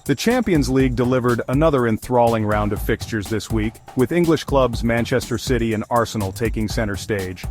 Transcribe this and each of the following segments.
The Champions League delivered another enthralling round of fixtures this week, with English clubs Manchester City and Arsenal taking center stage.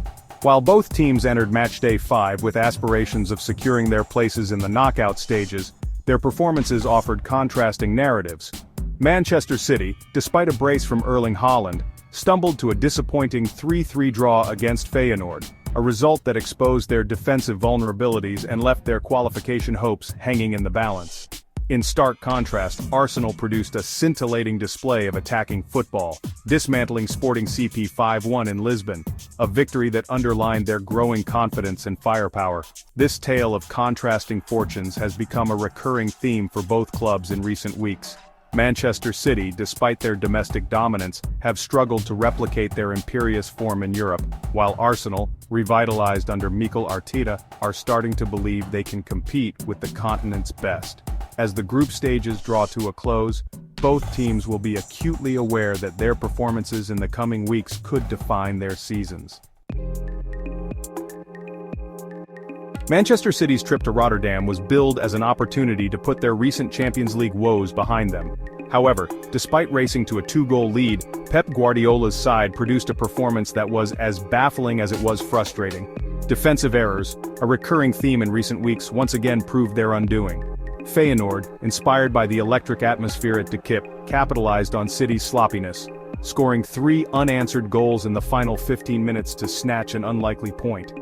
While both teams entered matchday 5 with aspirations of securing their places in the knockout stages, their performances offered contrasting narratives. Manchester City, despite a brace from Erling Haaland, stumbled to a disappointing 3-3 draw against Feyenoord, a result that exposed their defensive vulnerabilities and left their qualification hopes hanging in the balance. In stark contrast, Arsenal produced a scintillating display of attacking football, dismantling Sporting CP 5-1 in Lisbon, a victory that underlined their growing confidence and firepower. This tale of contrasting fortunes has become a recurring theme for both clubs in recent weeks. Manchester City, despite their domestic dominance, have struggled to replicate their imperious form in Europe, while Arsenal, revitalized under Mikel Arteta, are starting to believe they can compete with the continent's best. As the group stages draw to a close, both teams will be acutely aware that their performances in the coming weeks could define their seasons. Manchester City's trip to Rotterdam was billed as an opportunity to put their recent Champions League woes behind them. However, despite racing to a 2-goal lead, Pep Guardiola's side produced a performance that was as baffling as it was frustrating. Defensive errors, a recurring theme in recent weeks, once again proved their undoing. Feyenoord, inspired by the electric atmosphere at De Kuip, capitalized on City's sloppiness, scoring 3 unanswered goals in the final 15 minutes to snatch an unlikely point.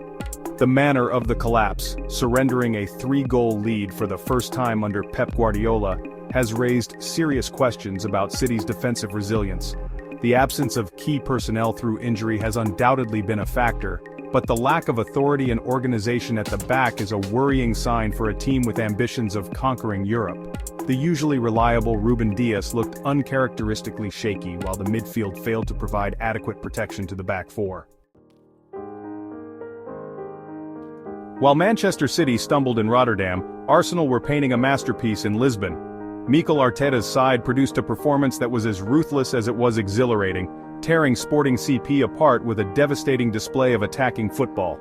The manner of the collapse, surrendering a 3-goal lead for the first time under Pep Guardiola, has raised serious questions about City's defensive resilience. The absence of key personnel through injury has undoubtedly been a factor, but the lack of authority and organization at the back is a worrying sign for a team with ambitions of conquering Europe. The usually reliable Ruben Dias looked uncharacteristically shaky while the midfield failed to provide adequate protection to the back four. While Manchester City stumbled in Rotterdam, Arsenal were painting a masterpiece in Lisbon. Mikel Arteta's side produced a performance that was as ruthless as it was exhilarating, tearing Sporting CP apart with a devastating display of attacking football.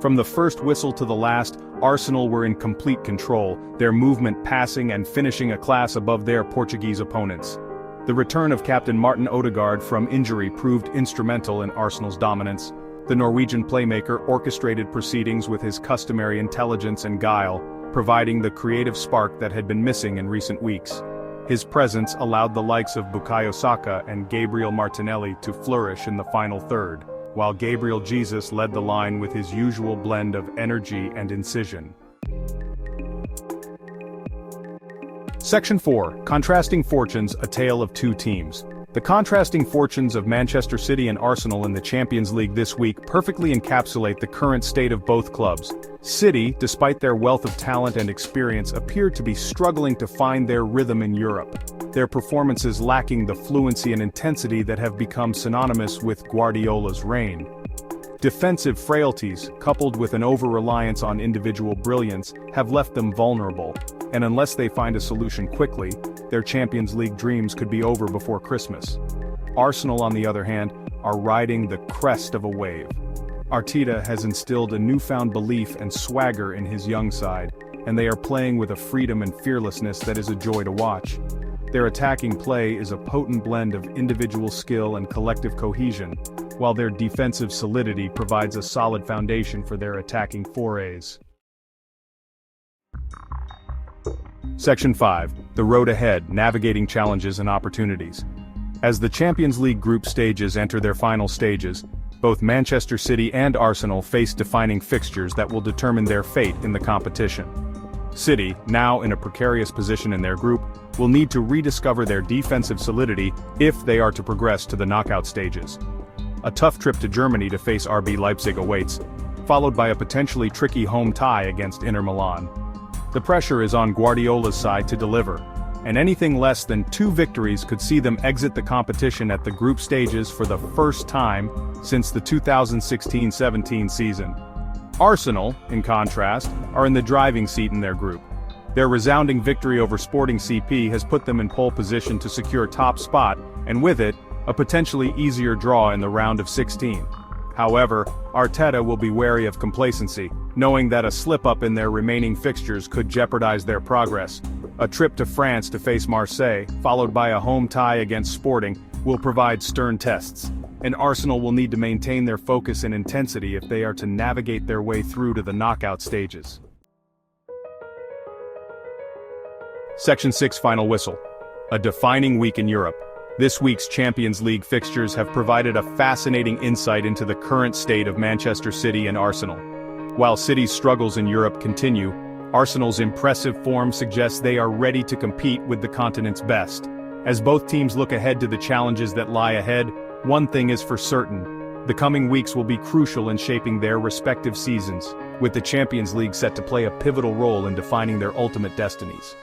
From the first whistle to the last, Arsenal were in complete control, their movement passing and finishing a class above their Portuguese opponents. The return of captain Martin Odegaard from injury proved instrumental in Arsenal's dominance. The Norwegian playmaker orchestrated proceedings with his customary intelligence and guile, providing the creative spark that had been missing in recent weeks. His presence allowed the likes of Bukayo Saka and Gabriel Martinelli to flourish in the final third, while Gabriel Jesus led the line with his usual blend of energy and incision. Section 4. Contrasting Fortunes, a Tale of Two Teams. The contrasting fortunes of Manchester City and Arsenal in the Champions League this week perfectly encapsulate the current state of both clubs. City, despite their wealth of talent and experience, appeared to be struggling to find their rhythm in Europe, their performances lacking the fluency and intensity that have become synonymous with Guardiola's reign. Defensive frailties, coupled with an over-reliance on individual brilliance, have left them vulnerable, and unless they find a solution quickly, their Champions League dreams could be over before Christmas. Arsenal, on the other hand, are riding the crest of a wave. Arteta has instilled a newfound belief and swagger in his young side, and they are playing with a freedom and fearlessness that is a joy to watch. Their attacking play is a potent blend of individual skill and collective cohesion, while their defensive solidity provides a solid foundation for their attacking forays. Section 5. The Road Ahead, Navigating Challenges and Opportunities. As the Champions League group stages enter their final stages, both Manchester City and Arsenal face defining fixtures that will determine their fate in the competition. City, now in a precarious position in their group, will need to rediscover their defensive solidity if they are to progress to the knockout stages. A tough trip to Germany to face RB Leipzig awaits, followed by a potentially tricky home tie against Inter Milan. The pressure is on Guardiola's side to deliver, and anything less than 2 victories could see them exit the competition at the group stages for the first time since the 2016-17 season. Arsenal, in contrast, are in the driving seat in their group. Their resounding victory over Sporting CP has put them in pole position to secure top spot, and with it, a potentially easier draw in the round of 16. However, Arteta will be wary of complacency, knowing that a slip-up in their remaining fixtures could jeopardize their progress. A trip to France to face Marseille, followed by a home tie against Sporting, will provide stern tests, and Arsenal will need to maintain their focus and intensity if they are to navigate their way through to the knockout stages. Section 6 Final Whistle. A defining week in Europe. This week's Champions League fixtures have provided a fascinating insight into the current state of Manchester City and Arsenal. While City's struggles in Europe continue, Arsenal's impressive form suggests they are ready to compete with the continent's best. As both teams look ahead to the challenges that lie ahead, one thing is for certain: the coming weeks will be crucial in shaping their respective seasons, with the Champions League set to play a pivotal role in defining their ultimate destinies.